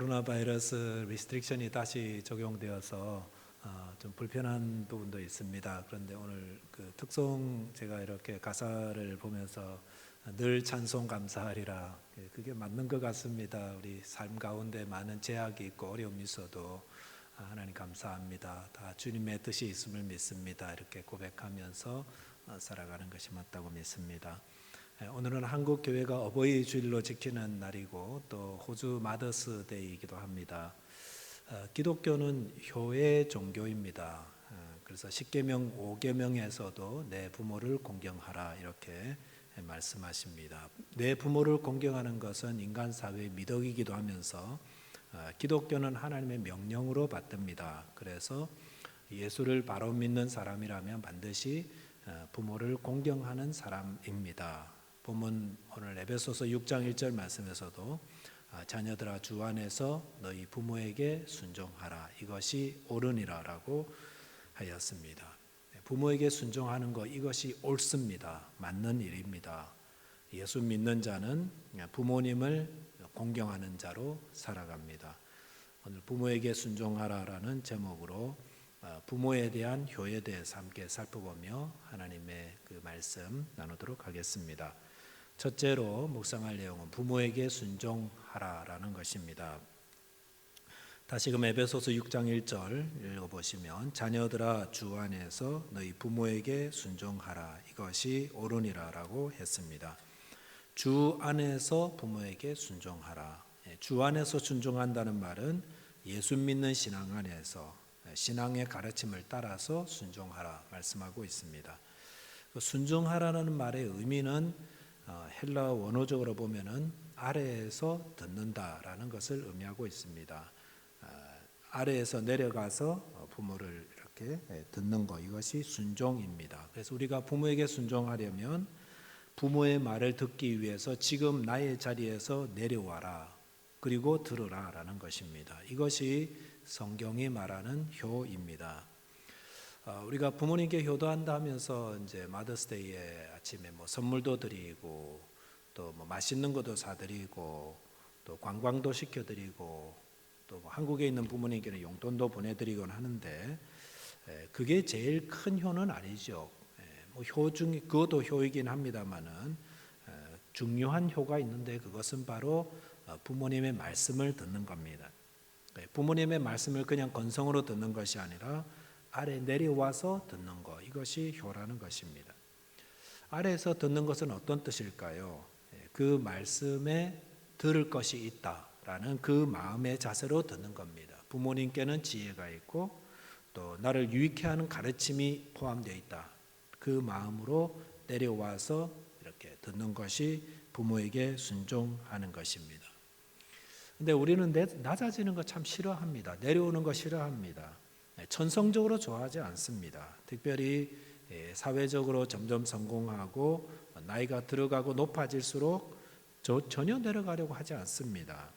코로나 바이러스 리스트릭션이 다시 적용되어서 좀 불편한 부분도 있습니다. 그런데 오늘 그 특송 제가 이렇게 가사를 보면서 늘 찬송 감사하리라, 그게 맞는 것 같습니다. 우리 삶 가운데 많은 제약이 있고 어려움이 있어도 하나님 감사합니다. 다 주님의 뜻이 있음을 믿습니다. 이렇게 고백하면서 살아가는 것이 맞다고 믿습니다. 오늘은 한국 교회가 어버이 주일로 지키는 날이고 또 호주 마더스 데이이기도 합니다. 기독교는 효의 종교입니다. 그래서 10계명 5계명에서도 내 부모를 공경하라 이렇게 말씀하십니다. 내 부모를 공경하는 것은 인간 사회의 미덕이기도 하면서 기독교는 하나님의 명령으로 받듭니다. 그래서 예수를 바로 믿는 사람이라면 반드시 부모를 공경하는 사람입니다. 본문 오늘 에베소서 6장 1절 말씀에서도 자녀들아 주 안에서 너희 부모에게 순종하라 이것이 옳으니라 라고 하였습니다. 부모에게 순종하는 것 이것이 옳습니다. 맞는 일입니다. 예수 믿는 자는 부모님을 공경하는 자로 살아갑니다. 오늘 부모에게 순종하라라는 제목으로 부모에 대한 효에 대해서 함께 살펴보며 하나님의 그 말씀 나누도록 하겠습니다. 첫째로 묵상할 내용은 부모에게 순종하라라는 것입니다. 다시금 에베소서 6장 1절 읽어보시면 자녀들아 주 안에서 너희 부모에게 순종하라 이것이 옳으니라 라고 했습니다. 주 안에서 부모에게 순종하라. 주 안에서 순종한다는 말은 예수 믿는 신앙 안에서 신앙의 가르침을 따라서 순종하라 말씀하고 있습니다. 순종하라는 말의 의미는 헬라 원어적으로 보면은 아래에서 듣는다라는 것을 의미하고 있습니다. 아래에서 내려가서 부모를 이렇게 듣는 것 이것이 순종입니다. 그래서 우리가 부모에게 순종하려면 부모의 말을 듣기 위해서 지금 나의 자리에서 내려와라 그리고 들으라라는 것입니다. 이것이 성경이 말하는 효입니다. 우리가 부모님께 효도한다 하면서 이제 마더스데이에 아침에 뭐 선물도 드리고 또 뭐 맛있는 것도 사드리고 또 관광도 시켜드리고 또 뭐 한국에 있는 부모님께는 용돈도 보내드리곤 하는데 그게 제일 큰 효는 아니죠. 뭐 효 중 그것도 효이긴 합니다만은 중요한 효가 있는데 그것은 바로 부모님의 말씀을 듣는 겁니다. 부모님의 말씀을 그냥 건성으로 듣는 것이 아니라 아래 내려와서 듣는 것 이것이 효라는 것입니다. 아래에서 듣는 것은 어떤 뜻일까요? 그 말씀에 들을 것이 있다라는 그 마음의 자세로 듣는 겁니다. 부모님께는 지혜가 있고 또 나를 유익해 하는 가르침이 포함되어 있다. 그 마음으로 내려와서 이렇게 듣는 것이 부모에게 순종하는 것입니다. 근데 우리는 낮아지는 거 참 싫어합니다. 내려오는 거 싫어합니다. 천성적으로 좋아하지 않습니다. 특별히 사회적으로 점점 성공하고 나이가 들어가고 높아질수록 전혀 내려가려고 하지 않습니다.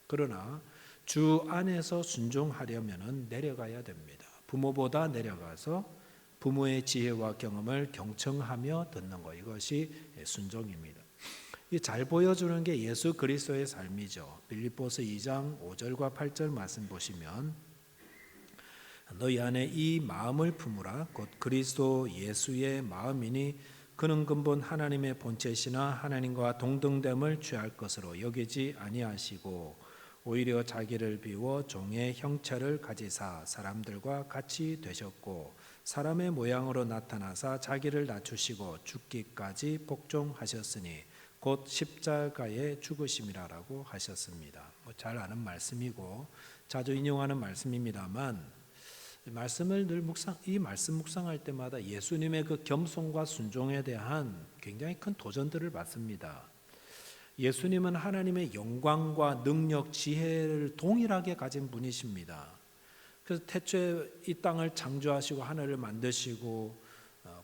그러나 주 안에서 순종하려면 내려가야 됩니다. 부모보다 내려가서 부모의 지혜와 경험을 경청하며 듣는 것 이것이 순종입니다. 잘 보여주는 게 예수 그리스도의 삶이죠. 빌립보서 2장 5절과 8절 말씀 보시면 너희 안에 이 마음을 품으라 곧 그리스도 예수의 마음이니 그는 근본 하나님의 본체시나 하나님과 동등됨을 취할 것으로 여기지 아니하시고 오히려 자기를 비워 종의 형체를 가지사 사람들과 같이 되셨고 사람의 모양으로 나타나사 자기를 낮추시고 죽기까지 복종하셨으니 곧 십자가에 죽으심이라고 하셨습니다. 잘 아는 말씀이고 자주 인용하는 말씀입니다만 말씀을 늘 이 말씀 묵상할 때마다 예수님의 그 겸손과 순종에 대한 굉장히 큰 도전들을 받습니다. 예수님은 하나님의 영광과 능력, 지혜를 동일하게 가진 분이십니다. 그래서 태초에 이 땅을 창조하시고 하늘을 만드시고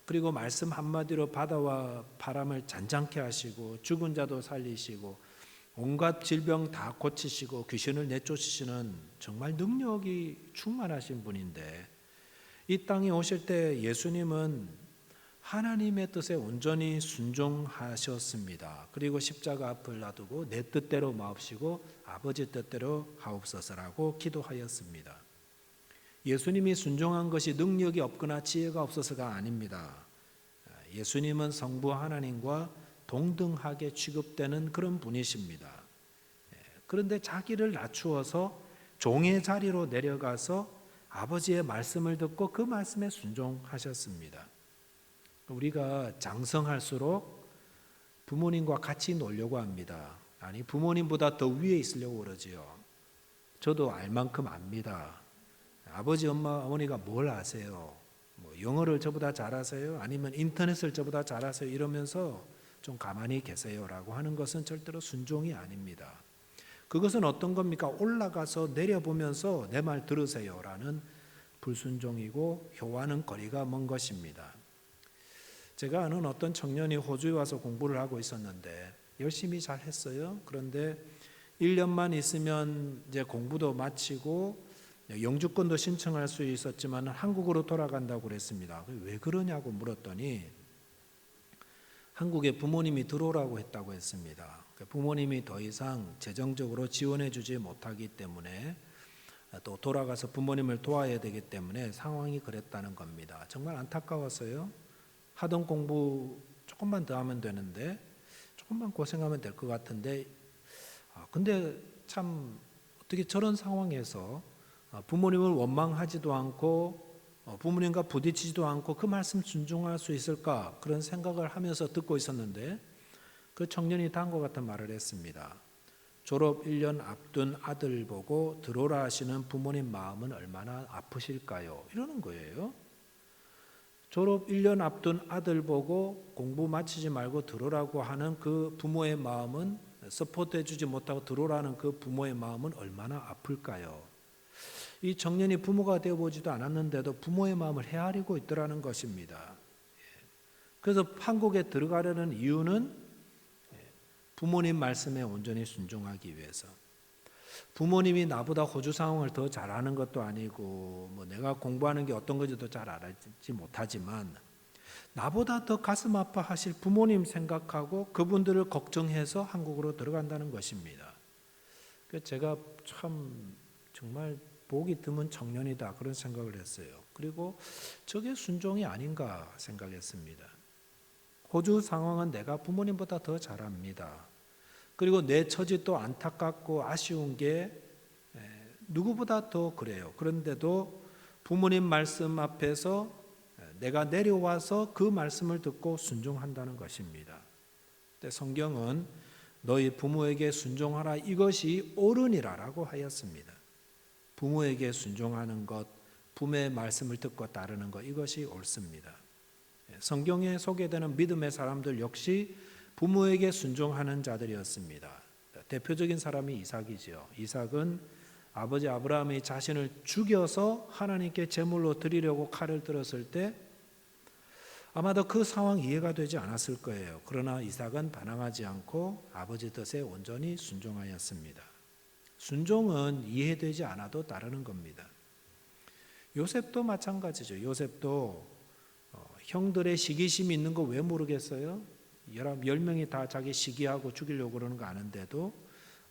그리고 말씀 한마디로 바다와 바람을 잔잔케 하시고 죽은 자도 살리시고 온갖 질병 다 고치시고 귀신을 내쫓으시는 정말 능력이 충만하신 분인데 이 땅에 오실 때 예수님은 하나님의 뜻에 온전히 순종하셨습니다. 그리고 십자가 앞을 놔두고 내 뜻대로 마옵시고 아버지 뜻대로 하옵소서라고 기도하였습니다. 예수님이 순종한 것이 능력이 없거나 지혜가 없어서가 아닙니다. 예수님은 성부 하나님과 동등하게 취급되는 그런 분이십니다. 그런데 자기를 낮추어서 종의 자리로 내려가서 아버지의 말씀을 듣고 그 말씀에 순종하셨습니다. 우리가 장성할수록 부모님과 같이 놀려고 합니다. 아니, 부모님보다 더 위에 있으려고 그러지요. 저도 알 만큼 압니다. 아버지, 엄마, 어머니가 뭘 아세요? 뭐 영어를 저보다 잘하세요? 아니면 인터넷을 저보다 잘하세요? 이러면서 좀 가만히 계세요라고 하는 것은 절대로 순종이 아닙니다. 그것은 어떤 겁니까? 올라가서 내려보면서 내 말 들으세요라는 불순종이고 교와는 거리가 먼 것입니다. 제가 아는 어떤 청년이 호주에 와서 공부를 하고 있었는데 열심히 잘 했어요. 그런데 1년만 있으면 이제 공부도 마치고 영주권도 신청할 수 있었지만 한국으로 돌아간다고 그랬습니다. 왜 그러냐고 물었더니 한국에 부모님이 들어오라고 했다고 했습니다. 부모님이 더 이상 재정적으로 지원해 주지 못하기 때문에 또 돌아가서 부모님을 도와야 되기 때문에 상황이 그랬다는 겁니다. 정말 안타까웠어요. 하던 공부 조금만 더 하면 되는데 조금만 고생하면 될 것 같은데 근데 참 어떻게 저런 상황에서 부모님을 원망하지도 않고 부모님과 부딪히지도 않고 그 말씀 순종할 수 있을까 그런 생각을 하면서 듣고 있었는데 그 청년이 다음과 같은 말을 했습니다. 졸업 1년 앞둔 아들 보고 들어오라 하시는 부모님 마음은 얼마나 아프실까요? 이러는 거예요. 졸업 1년 앞둔 아들 보고 공부 마치지 말고 들어오라고 하는 그 부모의 마음은 서포트해 주지 못하고 들어오라는 그 부모의 마음은 얼마나 아플까요? 이 청년이 부모가 되어보지도 않았는데도 부모의 마음을 헤아리고 있더라는 것입니다. 그래서 한국에 들어가려는 이유는 부모님 말씀에 온전히 순종하기 위해서. 부모님이 나보다 호주 상황을 더 잘 아는 것도 아니고 뭐 내가 공부하는 게 어떤 건지도 잘 알지 못하지만 나보다 더 가슴 아파하실 부모님 생각하고 그분들을 걱정해서 한국으로 들어간다는 것입니다. 그래서 제가 참 정말 복이 드문 청년이다 그런 생각을 했어요. 그리고 저게 순종이 아닌가 생각했습니다. 호주 상황은 내가 부모님보다 더 잘 압니다. 그리고 내 처지 또 안타깝고 아쉬운 게 누구보다 더 그래요. 그런데도 부모님 말씀 앞에서 내가 내려와서 그 말씀을 듣고 순종한다는 것입니다. 성경은 너희 부모에게 순종하라 이것이 옳으니라라고 하였습니다. 부모에게 순종하는 것, 부모의 말씀을 듣고 따르는 것 이것이 옳습니다. 성경에 소개되는 믿음의 사람들 역시 부모에게 순종하는 자들이었습니다. 대표적인 사람이 이삭이지요. 이삭은 아버지 아브라함이 자신을 죽여서 하나님께 제물로 드리려고 칼을 들었을 때 아마도 그 상황 이해가 되지 않았을 거예요. 그러나 이삭은 반항하지 않고 아버지 뜻에 온전히 순종하였습니다. 순종은 이해되지 않아도 따르는 겁니다. 요셉도 마찬가지죠. 요셉도 형들의 시기심이 있는 거 왜 모르겠어요? 10명이 다 자기 시기하고 죽이려고 그러는 거 아는데도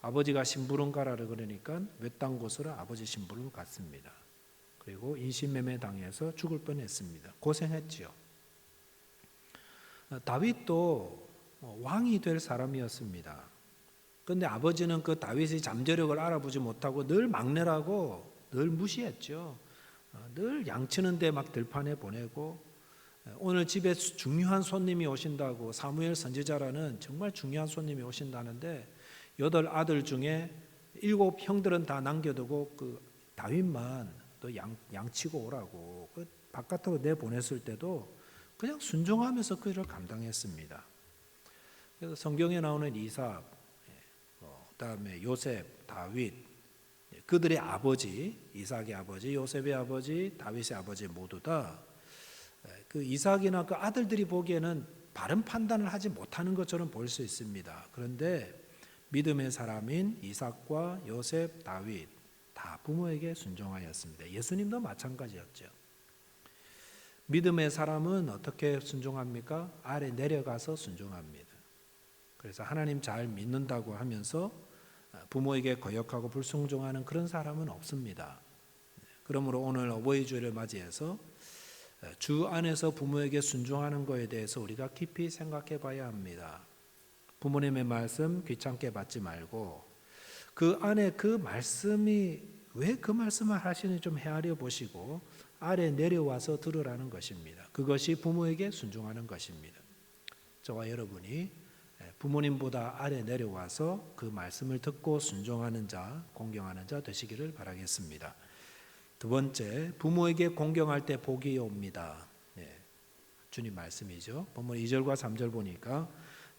아버지가 심부름 가라를 그러니까 외딴 곳으로 아버지 심부름 갔습니다. 그리고 인신매매 당해서 죽을 뻔했습니다. 고생했지요. 다윗도 왕이 될 사람이었습니다. 그런데 아버지는 그 다윗의 잠재력을 알아보지 못하고 늘 막내라고 늘 무시했죠. 늘 양치는데 막 들판에 보내고 오늘 집에 중요한 손님이 오신다고 사무엘 선지자라는 정말 중요한 손님이 오신다는데 8 아들 중에 7 형들은 다 남겨두고 그 다윗만 또 양치고 오라고 그 바깥으로 내보냈을 때도 그냥 순종하면서 그 일을 감당했습니다. 그래서 성경에 나오는 이삭, 그다음에 요셉, 다윗 그들의 아버지 이삭의 아버지, 요셉의 아버지, 다윗의 아버지 모두 다 그 이삭이나 그 아들들이 보기에는 바른 판단을 하지 못하는 것처럼 보일 수 있습니다. 그런데 믿음의 사람인 이삭과 요셉, 다윗 다 부모에게 순종하였습니다. 예수님도 마찬가지였죠. 믿음의 사람은 어떻게 순종합니까? 아래 내려가서 순종합니다. 그래서 하나님 잘 믿는다고 하면서 부모에게 거역하고 불순종하는 그런 사람은 없습니다. 그러므로 오늘 어버이 주일을 맞이해서 주 안에서 부모에게 순종하는 것에 대해서 우리가 깊이 생각해 봐야 합니다. 부모님의 말씀 귀찮게 받지 말고 그 안에 그 말씀이 왜 그 말씀을 하시는지 좀 헤아려 보시고 아래 내려와서 들으라는 것입니다. 그것이 부모에게 순종하는 것입니다. 저와 여러분이 부모님보다 아래 내려와서 그 말씀을 듣고 순종하는 자, 공경하는 자 되시기를 바라겠습니다. 두 번째, 부모에게 공경할 때 복이 옵니다. 주님 말씀이죠. 본문 2절과 3절 보니까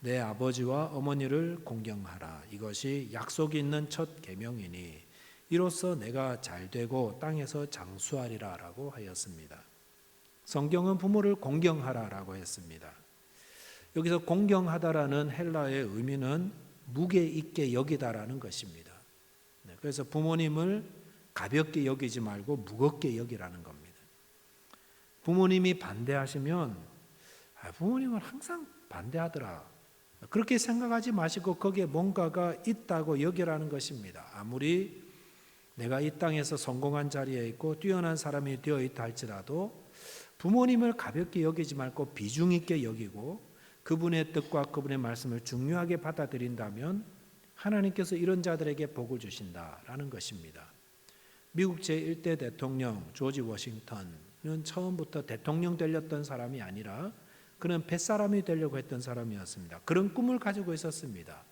내 아버지와 어머니를 공경하라. 이것이 약속이 있는 첫 계명이니 이로써 내가 잘되고 땅에서 장수하리라 라고 하였습니다. 성경은 부모를 공경하라라고 했습니다. 여기서 공경하다라는 헬라어의 의미는 무게 있게 여기다라는 것입니다. 그래서 부모님을 가볍게 여기지 말고 무겁게 여기라는 겁니다. 부모님이 반대하시면 부모님은 항상 반대하더라. 그렇게 생각하지 마시고 거기에 뭔가가 있다고 여기라는 것입니다. 아무리 내가 이 땅에서 성공한 자리에 있고 뛰어난 사람이 되어 있다 할지라도 부모님을 가볍게 여기지 말고 비중 있게 여기고 그분의 뜻과 그분의 말씀을 중요하게 받아들인다면 하나님께서 이런 자들에게 복을 주신다라는 것입니다. 미국 제1대 대통령 조지 워싱턴은 처음부터 대통령 되려던 사람이 아니라 그는 뱃사람이 되려고 했던 사람이었습니다. 그런 꿈을 가지고 있었습니다.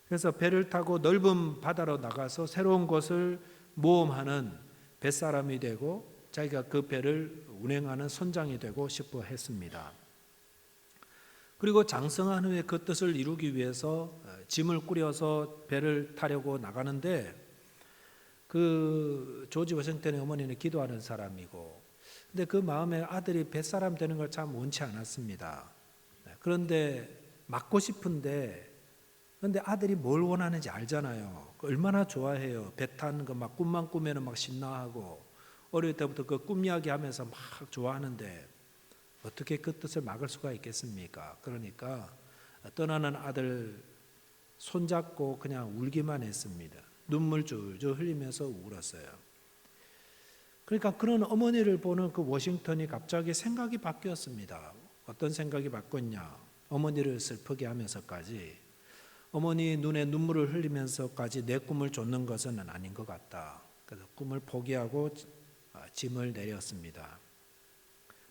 그래서 배를 타고 넓은 바다로 나가서 새로운 곳을 모험하는 뱃사람이 되고 자기가 그 배를 운행하는 선장이 되고 싶어 했습니다. 그리고 장성한 후에 그 뜻을 이루기 위해서 짐을 꾸려서 배를 타려고 나가는데 그 조지 워싱턴의 어머니는 기도하는 사람이고 근데 그 마음에 아들이 뱃사람 되는 걸 참 원치 않았습니다. 그런데 맡고 싶은데 그런데 아들이 뭘 원하는지 알잖아요. 얼마나 좋아해요. 배 타는 거 막 꿈만 꾸면은 막 신나하고 어릴 때부터 그 꿈 이야기하면서 막 좋아하는데 어떻게 그 뜻을 막을 수가 있겠습니까? 그러니까 떠나는 아들 손잡고 그냥 울기만 했습니다. 눈물 줄줄 흘리면서 울었어요. 그러니까 그런 어머니를 보는 그 워싱턴이 갑자기 생각이 바뀌었습니다. 어떤 생각이 바뀌었냐? 어머니를 슬프게 하면서까지 어머니 눈에 눈물을 흘리면서까지 내 꿈을 좇는 것은 아닌 것 같다. 그래서 꿈을 포기하고 짐을 내렸습니다.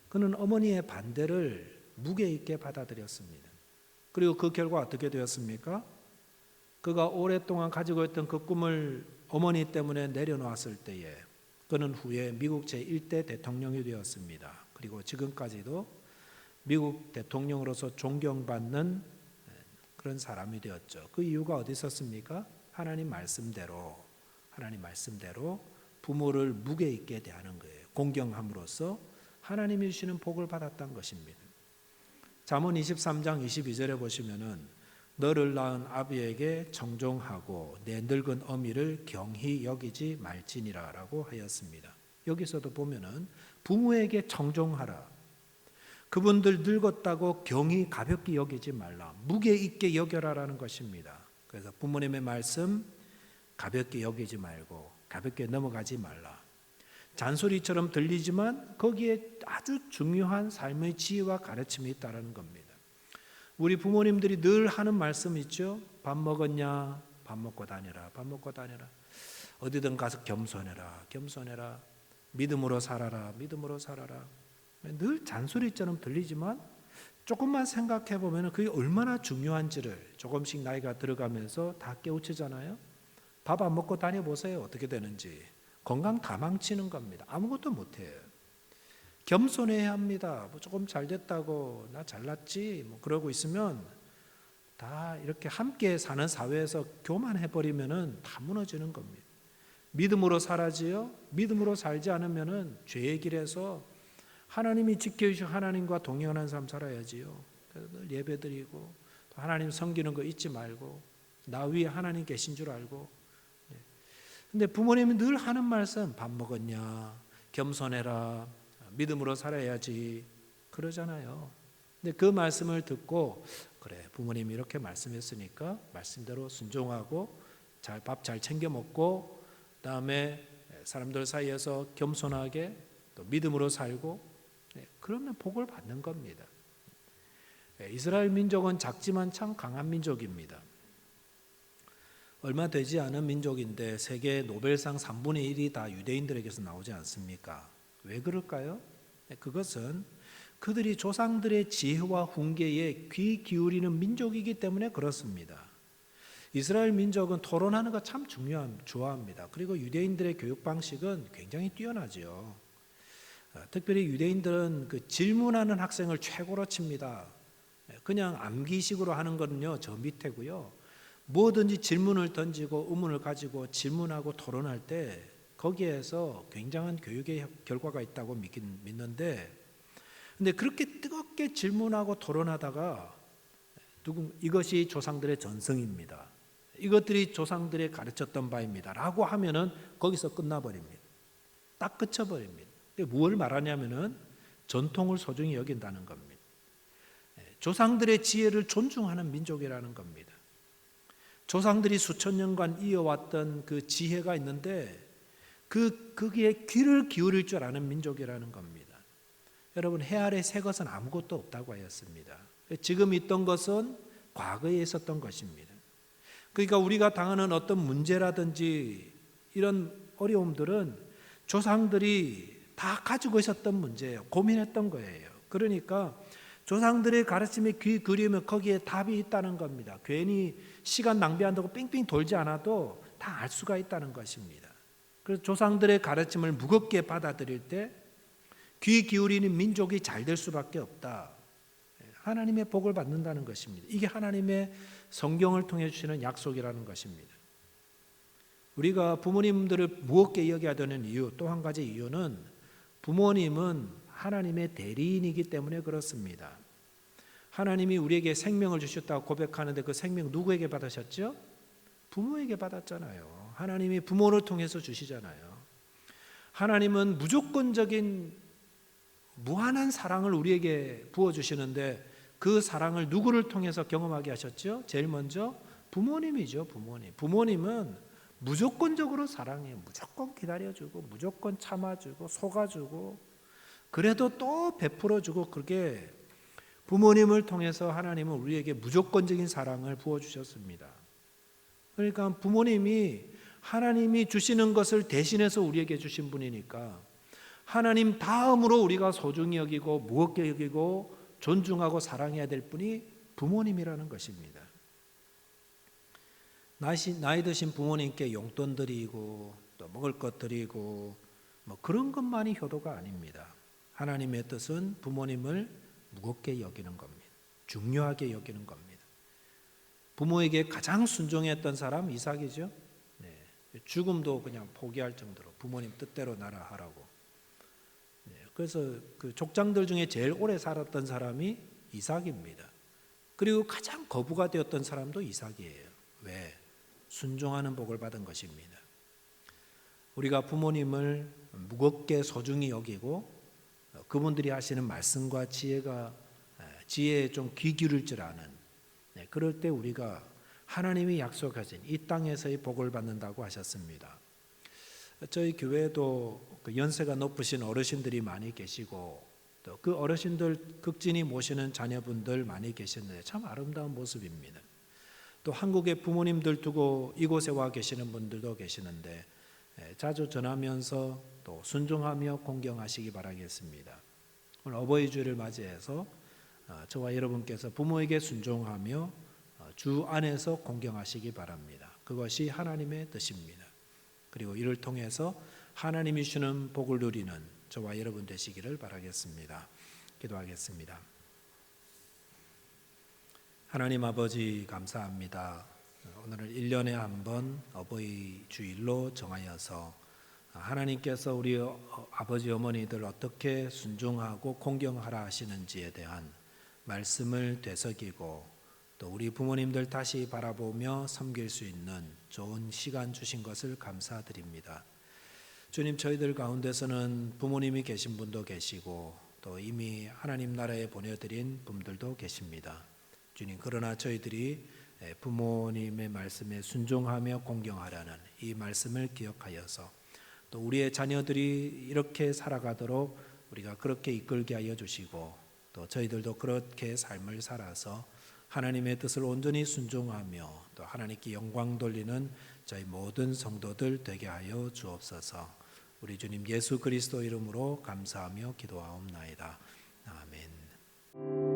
그는 어머니의 반대를 무게 있게 받아들였습니다. 그리고 그 결과 어떻게 되었습니까? 그가 오랫동안 가지고 있던 그 꿈을 어머니 때문에 내려놓았을 때에 그는 후에 미국 제1대 대통령이 되었습니다. 그리고 지금까지도 미국 대통령으로서 존경받는 그런 사람이 되었죠. 그 이유가 어디 있었습니까? 하나님 말씀대로 부모를 무게 있게 대하는 거예요. 공경함으로써 하나님이 주시는 복을 받았다는 것입니다. 잠언 23장 22절에 보시면은 너를 낳은 아비에게 정종하고 내 늙은 어미를 경히 여기지 말지니라라고 하였습니다. 여기서도 보면은 부모에게 정종하라. 그분들 늙었다고 경히 가볍게 여기지 말라. 무게 있게 여겨라라는 것입니다. 그래서 부모님의 말씀 가볍게 여기지 말고 가볍게 넘어가지 말라. 잔소리처럼 들리지만 거기에 아주 중요한 삶의 지혜와 가르침이 있다는 겁니다. 우리 부모님들이 늘 하는 말씀 있죠. 밥 먹었냐? 밥 먹고 다녀라. 밥 먹고 다녀라. 어디든 가서 겸손해라. 겸손해라. 믿음으로 살아라. 믿음으로 살아라. 늘 잔소리처럼 들리지만 조금만 생각해 보면 그게 얼마나 중요한지를 조금씩 나이가 들어가면서 다 깨우치잖아요. 밥 안 먹고 다녀보세요. 어떻게 되는지. 건강 다 망치는 겁니다. 아무것도 못해요. 겸손해야 합니다. 뭐 조금 잘 됐다고 나 잘났지 뭐 그러고 있으면 다 이렇게 함께 사는 사회에서 교만해버리면 다 무너지는 겁니다. 믿음으로 살아지요. 믿음으로 살지 않으면 죄의 길에서 하나님이 지켜주신 하나님과 동행하는 삶 살아야지요. 그래서 늘 예배드리고 또 하나님 섬기는 거 잊지 말고 나 위에 하나님 계신 줄 알고. 근데 부모님이 늘 하는 말씀 밥 먹었냐? 겸손해라. 믿음으로 살아야지 그러잖아요. 근데 그 말씀을 듣고 그래 부모님이 이렇게 말씀했으니까 말씀대로 순종하고 밥 잘 챙겨 먹고 그다음에 사람들 사이에서 겸손하게 또 믿음으로 살고 그러면 복을 받는 겁니다. 이스라엘 민족은 작지만 참 강한 민족입니다. 얼마 되지 않은 민족인데 세계 노벨상 3분의 1이 다 유대인들에게서 나오지 않습니까? 왜 그럴까요? 그것은 그들이 조상들의 지혜와 훈계에 귀 기울이는 민족이기 때문에 그렇습니다. 이스라엘 민족은 토론하는 거 참 좋아합니다. 그리고 유대인들의 교육 방식은 굉장히 뛰어나죠. 특별히 유대인들은 그 질문하는 학생을 최고로 칩니다. 그냥 암기식으로 하는 거는요 저 밑에고요. 뭐든지 질문을 던지고 의문을 가지고 질문하고 토론할 때 거기에서 굉장한 교육의 결과가 있다고 믿는데, 근데 그렇게 뜨겁게 질문하고 토론하다가 이것이 조상들의 전성입니다. 이것들이 조상들이 가르쳤던 바입니다. 라고 하면은 거기서 끝나버립니다. 딱 그쳐버립니다. 뭘 말하냐면은 전통을 소중히 여긴다는 겁니다. 조상들의 지혜를 존중하는 민족이라는 겁니다. 조상들이 수천 년간 이어왔던 그 지혜가 있는데 거기에 귀를 기울일 줄 아는 민족이라는 겁니다. 여러분 해 아래 새 것은 아무것도 없다고 하였습니다. 지금 있던 것은 과거에 있었던 것입니다. 그러니까 우리가 당하는 어떤 문제라든지 이런 어려움들은 조상들이 다 가지고 있었던 문제예요. 고민했던 거예요. 그러니까 조상들의 가르침에 귀 기울이면 거기에 답이 있다는 겁니다. 괜히 시간 낭비한다고 삥삥 돌지 않아도 다 알 수가 있다는 것입니다. 그래서 조상들의 가르침을 무겁게 받아들일 때 귀 기울이는 민족이 잘 될 수밖에 없다. 하나님의 복을 받는다는 것입니다. 이게 하나님의 성경을 통해 주시는 약속이라는 것입니다. 우리가 부모님들을 무겁게 여겨야 되는 이유, 또 한 가지 이유는 부모님은 하나님의 대리인이기 때문에 그렇습니다. 하나님이 우리에게 생명을 주셨다고 고백하는데 그 생명 누구에게 받으셨죠? 부모에게 받았잖아요. 하나님이 부모를 통해서 주시잖아요. 하나님은 무조건적인 무한한 사랑을 우리에게 부어주시는데 그 사랑을 누구를 통해서 경험하게 하셨죠? 제일 먼저 부모님이죠. 부모님은 무조건적으로 사랑해요. 무조건 기다려주고 무조건 참아주고 속아주고 그래도 또 베풀어주고, 그게 부모님을 통해서 하나님은 우리에게 무조건적인 사랑을 부어주셨습니다. 그러니까 부모님이 하나님이 주시는 것을 대신해서 우리에게 주신 분이니까 하나님 다음으로 우리가 소중히 여기고 무겁게 여기고 존중하고 사랑해야 될 분이 부모님이라는 것입니다. 나이 드신 부모님께 용돈 드리고 또 먹을 것 드리고 뭐 그런 것만이 효도가 아닙니다. 하나님의 뜻은 부모님을 무겁게 여기는 겁니다. 중요하게 여기는 겁니다. 부모에게 가장 순종했던 사람 이삭이죠. 죽음도 그냥 포기할 정도로 부모님 뜻대로 나라 하라고. 그래서 그 족장들 중에 제일 오래 살았던 사람이 이삭입니다. 그리고 가장 거부가 되었던 사람도 이삭이에요. 왜? 순종하는 복을 받은 것입니다. 우리가 부모님을 무겁게 소중히 여기고 그분들이 하시는 말씀과 지혜에 좀 귀 기울일 줄 아는, 그럴 때 우리가 하나님이 약속하신 이 땅에서의 복을 받는다고 하셨습니다. 저희 교회도 그 연세가 높으신 어르신들이 많이 계시고 또 그 어르신들 극진히 모시는 자녀분들 많이 계셨는데 참 아름다운 모습입니다. 또 한국의 부모님들 두고 이곳에 와 계시는 분들도 계시는데 자주 전하면서 또 순종하며 공경하시기 바라겠습니다. 오늘 어버이 주일을 맞이해서 저와 여러분께서 부모에게 순종하며 주 안에서 공경하시기 바랍니다. 그것이 하나님의 뜻입니다. 그리고 이를 통해서 하나님이 주시는 복을 누리는 저와 여러분 되시기를 바라겠습니다. 기도하겠습니다. 하나님 아버지 감사합니다. 오늘은 1년에 한 번 어버이 주일로 정하여서 하나님께서 우리 아버지 어머니들 어떻게 순종하고 공경하라 하시는지에 대한 말씀을 되새기고 또 우리 부모님들 다시 바라보며 섬길 수 있는 좋은 시간 주신 것을 감사드립니다. 주님, 저희들 가운데서는 부모님이 계신 분도 계시고 또 이미 하나님 나라에 보내드린 분들도 계십니다. 주님, 그러나 저희들이 부모님의 말씀에 순종하며 공경하라는 이 말씀을 기억하여서 또 우리의 자녀들이 이렇게 살아가도록 우리가 그렇게 이끌게 하여 주시고 또 저희들도 그렇게 삶을 살아서 하나님의 뜻을 온전히 순종하며 또 하나님께 영광 돌리는 저희 모든 성도들 되게 하여 주옵소서. 우리 주님 예수 그리스도 이름으로 감사하며 기도하옵나이다. 아멘.